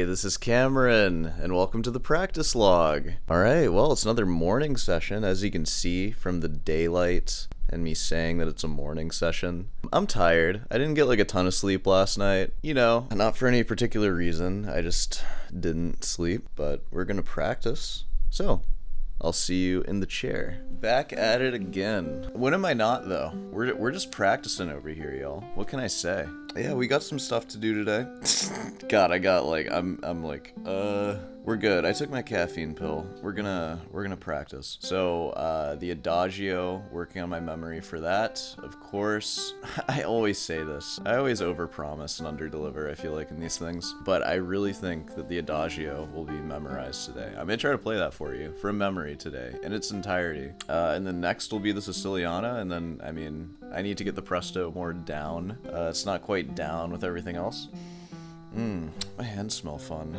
this is Cameron, and welcome to the practice log. Alright, well, it's another morning session, as you can see from the daylight and me saying that it's a morning session. I'm tired. I didn't get like a ton of sleep last night. You know, not for any particular reason. I just didn't sleep, but we're gonna practice. So, I'll see you in the chair. Back at it again. When am I not, though? We're just practicing over here, y'all. What can I say? Yeah, we got some stuff to do today. God, we're good. I took my caffeine pill. We're gonna practice. So, the Adagio, working on my memory for that, of course. I always say this. I always overpromise and underdeliver, I feel like, in these things. But I really think that the Adagio will be memorized today. I'm gonna try to play that for you, from memory today, in its entirety. And then next will be the Siciliana, and then, I need to get the Presto more down. It's not quite down with everything else. My hands smell fun.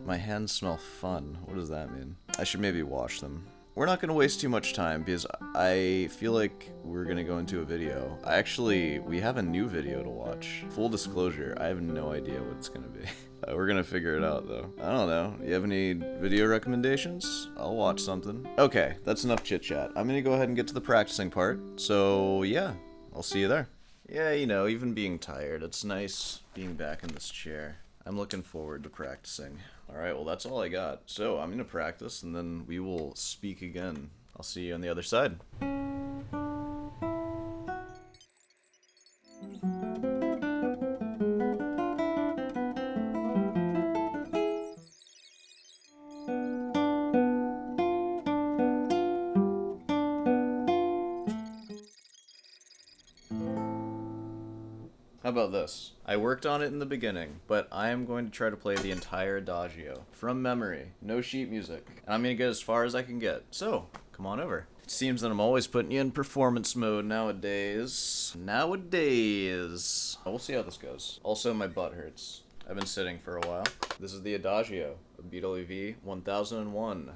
My hands smell fun. What does that mean? I should maybe wash them. We're not going to waste too much time because I feel like we're going to go into a video. We have a new video to watch. Full disclosure, I have no idea what it's going to be. We're going to figure it out though. I don't know. You have any video recommendations? I'll watch something. Okay, that's enough chit chat. I'm going to go ahead and get to the practicing part. So yeah, I'll see you there. Yeah, you know, even being tired, it's nice being back in this chair. I'm looking forward to practicing. Alright, well that's all I got. So, I'm gonna practice and then we will speak again. I'll see you on the other side. How about this? I worked on it in the beginning, but I am going to try to play the entire Adagio from memory, no sheet music, and I'm going to get as far as I can get. So, come on over. It seems that I'm always putting you in performance mode nowadays. We'll see how this goes. Also, my butt hurts. I've been sitting for a while. This is the Adagio, a BWV 1001.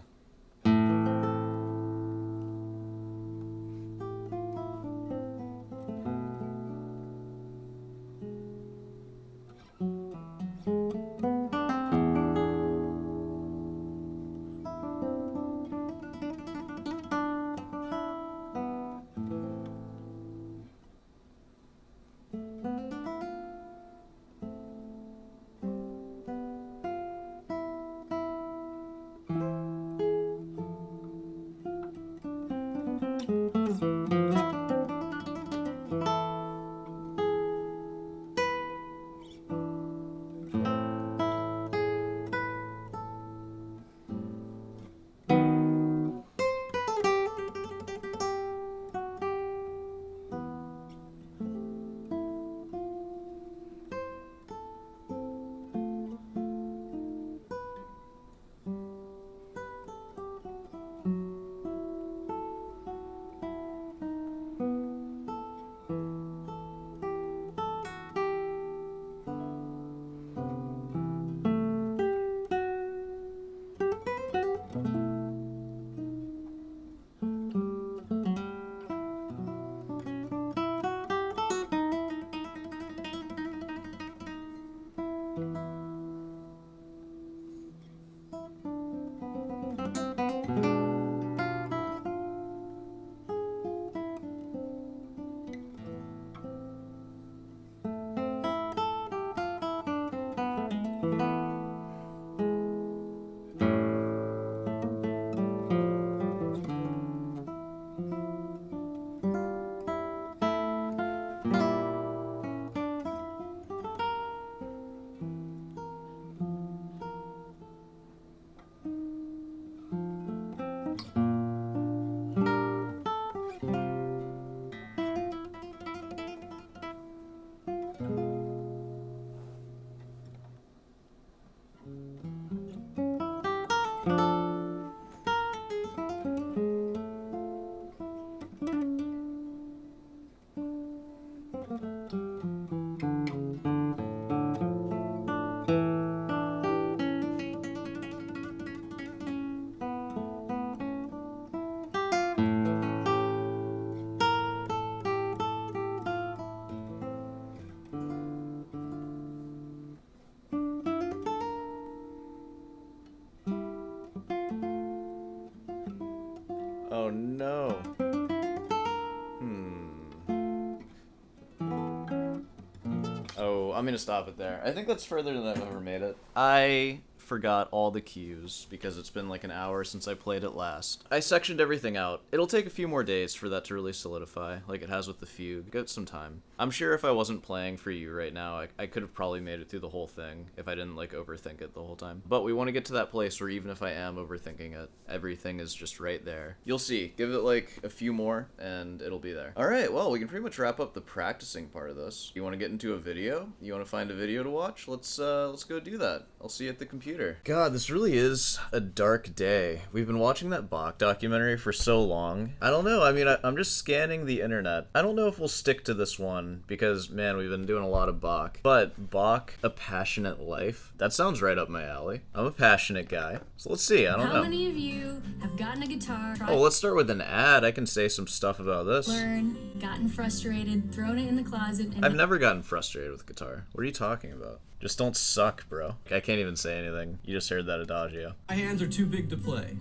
I'm gonna stop it there. I think that's further than I've ever made it. I forgot all the cues because it's been like an hour since I played it last. I sectioned everything out. It'll take a few more days for that to really solidify, like it has with the fugue. Get some time. I'm sure if I wasn't playing for you right now, I could have probably made it through the whole thing if I didn't like overthink it the whole time. But we want to get to that place where even if I am overthinking it, everything is just right there. You'll see. Give it like a few more and it'll be there. All right, well, we can pretty much wrap up the practicing part of this. You want to get into a video? You want to find a video to watch? Let's go do that. I'll see you at the computer. God, this really is a dark day. We've been watching that Bach documentary for so long. I don't know. I mean, I'm just scanning the internet. I don't know if we'll stick to this one because, man, we've been doing a lot of Bach. But Bach, A Passionate Life, that sounds right up my alley. I'm a passionate guy. So let's see. I don't know. How many of you have gotten a guitar? Oh, let's start with an ad. I can say some stuff about this. Learn, gotten frustrated, thrown it in the closet, and I've never gotten frustrated with guitar. What are you talking about? Just don't suck, bro. I can't even say anything. You just heard that Adagio. My hands are too big to play.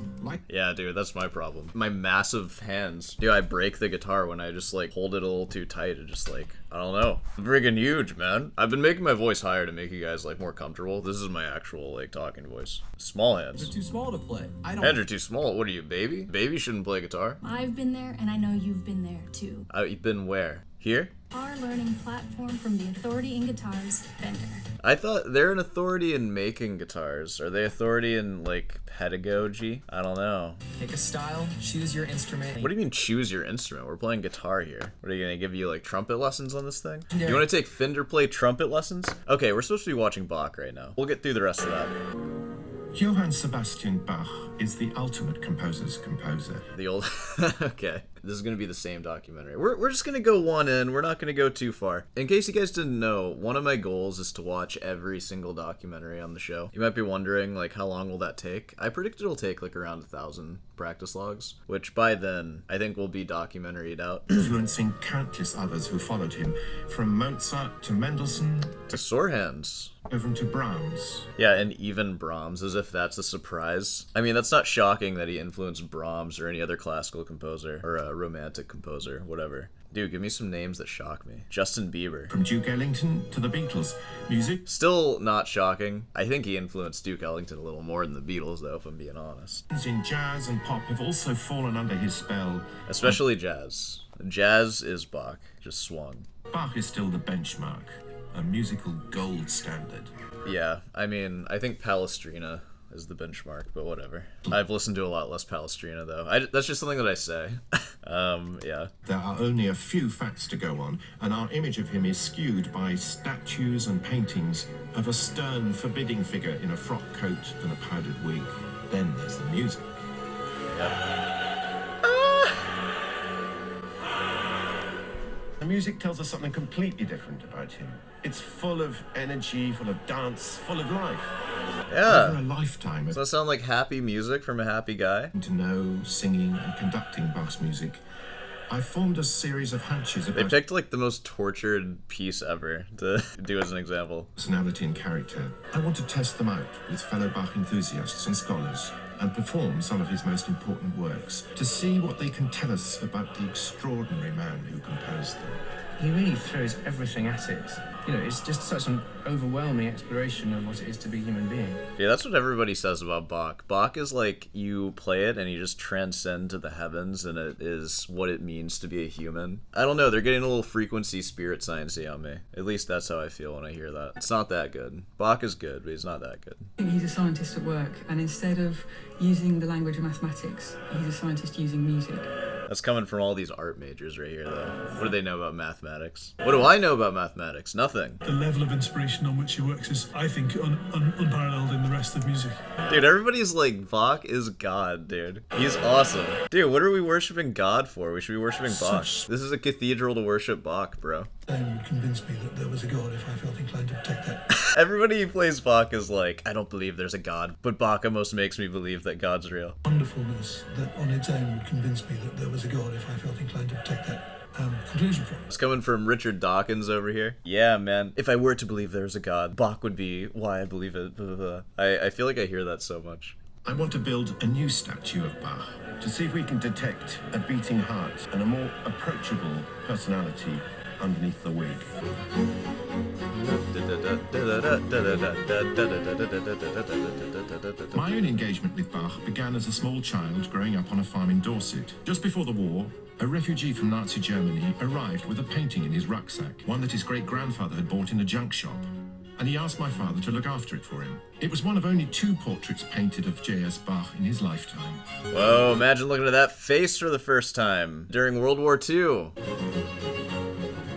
Yeah, dude, that's my problem. My massive hands. Dude, I break the guitar when I just, like, hold it a little too tight. It just, like, I don't know. I'm friggin' huge, man. I've been making my voice higher to make you guys, like, more comfortable. This is my actual, like, talking voice. Small hands. They're too small to play. Hands are too small. What are you, baby? Baby shouldn't play guitar. I've been there, and I know you've been there, too. You've been where? Here? Our learning platform from the Authority in Guitars vendor. I thought they're an authority in making guitars. Are they authority in, like, pedagogy? I don't know. Pick a style, choose your instrument. What do you mean choose your instrument? We're playing guitar here. What are you gonna give you, like, trumpet lessons on this thing? Yeah. You wanna take Fender play trumpet lessons? Okay, we're supposed to be watching Bach right now. We'll get through the rest of that. Johann Sebastian Bach is the ultimate composer's composer. The old... Okay. This is going to be the same documentary. We're just going to go one in. We're not going to go too far. In case you guys didn't know, one of my goals is to watch every single documentary on the show. You might be wondering, like, how long will that take? I predict it'll take, like, around 1,000 practice logs, which by then, I think will be documentaried out. Influencing countless others who followed him, from Mozart to Mendelssohn to Sorhands. Even to Brahms. Yeah, and even Brahms, as if that's a surprise. I mean, that's not shocking that he influenced Brahms or any other classical composer, or a romantic composer, whatever. Dude, give me some names that shock me. Justin Bieber. From Duke Ellington to the Beatles. Music. Still not shocking. I think he influenced Duke Ellington a little more than the Beatles, though, if I'm being honest. In jazz and pop have also fallen under his spell. Especially jazz. Jazz is Bach. Just swung. Bach is still the benchmark. A musical gold standard. Yeah, I mean, I think Palestrina is the benchmark, but whatever. I've listened to a lot less Palestrina, though. That's just something that I say. Yeah. There are only a few facts to go on, and our image of him is skewed by statues and paintings of a stern, forbidding figure in a frock coat and a powdered wig. Then there's the music. The music tells us something completely different about him. It's full of energy, full of dance, full of life. Yeah. Over a lifetime. Does that sound like happy music from a happy guy? To know, singing and conducting Bach's music, I formed a series of hunches about... They picked like the most tortured piece ever to do as an example. ...personality and character. I want to test them out with fellow Bach enthusiasts and scholars and perform some of his most important works to see what they can tell us about the extraordinary man who composed them. He really throws everything at it. You know, it's just such an overwhelming exploration of what it is to be a human being. Yeah, that's what everybody says about Bach. Bach is like, you play it and you just transcend to the heavens, and it is what it means to be a human. I don't know, they're getting a little frequency spirit science-y on me. At least that's how I feel when I hear that. It's not that good. Bach is good, but he's not that good. I think he's a scientist at work, and instead of using the language of mathematics, he's a scientist using music. That's coming from all these art majors right here, though. What do they know about mathematics? What do I know about mathematics? Nothing. The level of inspiration on which he works is, I think, unparalleled in the rest of music. Dude, everybody's like, Bach is God, dude. He's awesome. Dude, what are we worshiping God for? We should be worshiping Bach. This is a cathedral to worship Bach, bro. That would convince me that there was a God if I felt inclined to protect that. Everybody who plays Bach is like, I don't believe there's a God, but Bach almost makes me believe that God's real. Wonderfulness that on its own would convince me that there was a God if I felt inclined to protect that conclusion from it. It's coming from Richard Dawkins over here. Yeah, man. If I were to believe there's a God, Bach would be why I believe it. Blah, blah, blah. I feel like I hear that so much. I want to build a new statue of Bach to see if we can detect a beating heart and a more approachable personality underneath the wig. My own engagement with Bach began as a small child growing up on a farm in Dorset. Just before the war, a refugee from Nazi Germany arrived with a painting in his rucksack, one that his great-grandfather had bought in a junk shop, and he asked my father to look after it for him. It was one of only 2 portraits painted of J.S. Bach in his lifetime. Whoa, imagine looking at that face for the first time during World War II.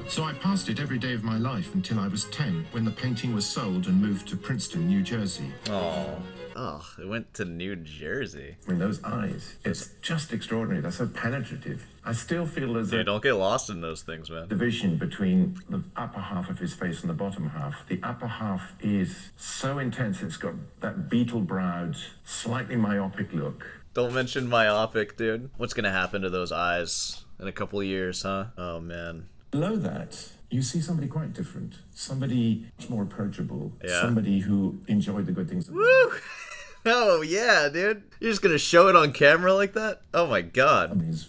So I passed it every day of my life until I was 10, when the painting was sold and moved to Princeton, New Jersey. Oh, it went to New Jersey. I mean, those eyes, it's just extraordinary. They're so penetrative. I still feel there's Dude, don't get lost in those things, man. division between the upper half of his face and the bottom half. The upper half is so intense, it's got that beetle-browed, slightly myopic look. Don't mention myopic, dude. What's gonna happen to those eyes in a couple of years, huh? Oh, man. Below that, you see somebody quite different. Somebody much more approachable. Yeah. Somebody who enjoyed the good things of life. Woo! Oh, yeah, dude. You're just gonna show it on camera like that? Oh, my God. He's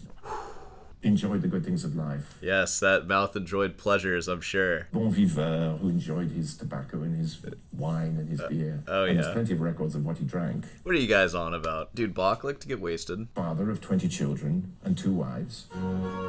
enjoyed the good things of life. Yes, that mouth enjoyed pleasures, I'm sure. Bon viveur, who enjoyed his tobacco and his wine and his beer. oh, and yeah. there's plenty of records of what he drank. What are you guys on about? Dude, Bach liked to get wasted. Father of 20 children and 2 wives.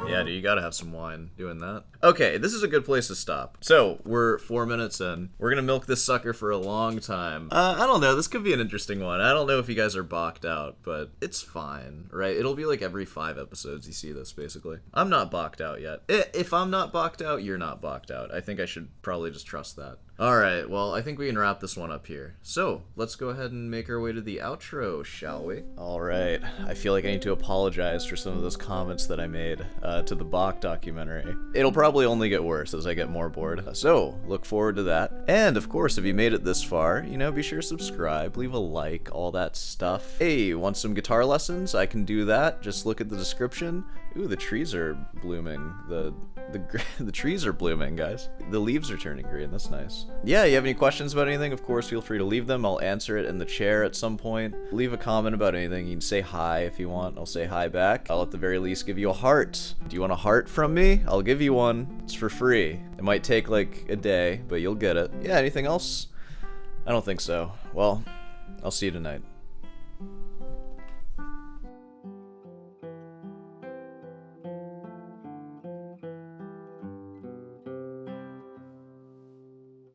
Yeah, dude, you gotta have some wine doing that. Okay, this is a good place to stop. So, we're 4 minutes in. We're gonna milk this sucker for a long time. I don't know, this could be an interesting one. I don't know if you guys are Bach'd out, but it's fine, right? It'll be like every 5 episodes you see this, basically. I'm not Bach'd out yet. If I'm not Bach'd out, you're not Bach'd out. I think I should probably just trust that. Alright, well, I think we can wrap this one up here. So, let's go ahead and make our way to the outro, shall we? Alright, I feel like I need to apologize for some of those comments that I made to the Bach documentary. It'll probably only get worse as I get more bored. So, look forward to that. And, of course, if you made it this far, you know, be sure to subscribe, leave a like, all that stuff. Hey, want some guitar lessons? I can do that. Just look at the description. Ooh, the trees are blooming. The trees are blooming, guys. The leaves are turning green. That's nice. Yeah, you have any questions about anything? Of course, feel free to leave them. I'll answer it in the chair at some point. Leave a comment about anything. You can say hi if you want. I'll say hi back. I'll at the very least give you a heart. Do you want a heart from me? I'll give you one. It's for free. It might take like a day, but you'll get it. Yeah, anything else? I don't think so. Well, I'll see you tonight.